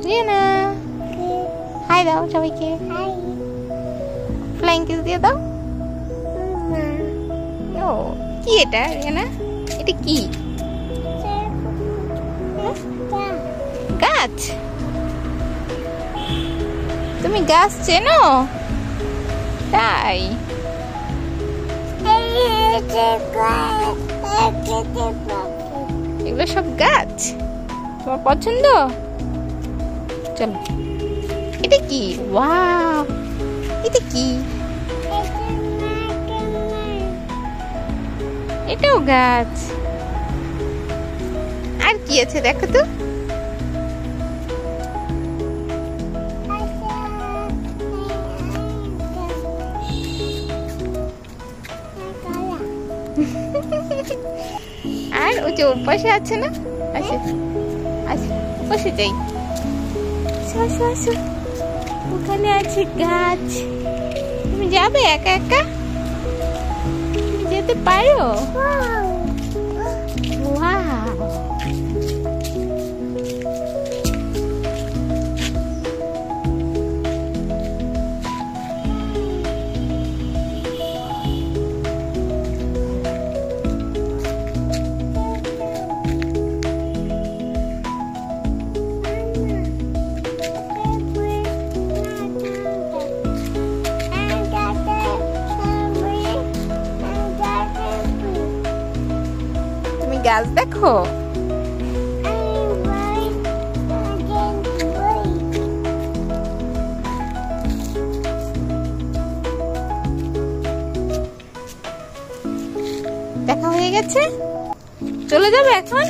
Rihanna high দাও সবাইকে। Flying kiss দিয়ে দাও। ও কি এটা রিয়ানা? এটা কি? গাছ? তুমি গাছ চেনো? তাই এগুলো সব গাছ তোমার পছন্দ? চলো। এটা কি? ওয়াও এটা কি? এটাও গাছ। আর কি আছে দেখো তো? আর ওই যে ওপাশে আছে না? আছে আছে ওপাশে যাই। ওখানে আছে গাছ। তুমি যাবে একা একা? তুমি যেতে পারো? ওয়াও গাছ দেখো। দেখা হয়ে গেছে, চলে যাবে এখন?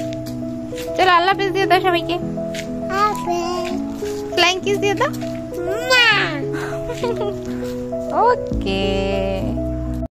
চলো আল্লাহ হাফেজ দিয়ে দাও সবাইকে। ফ্লাইং কিস দিয়ে দাও। ওকে।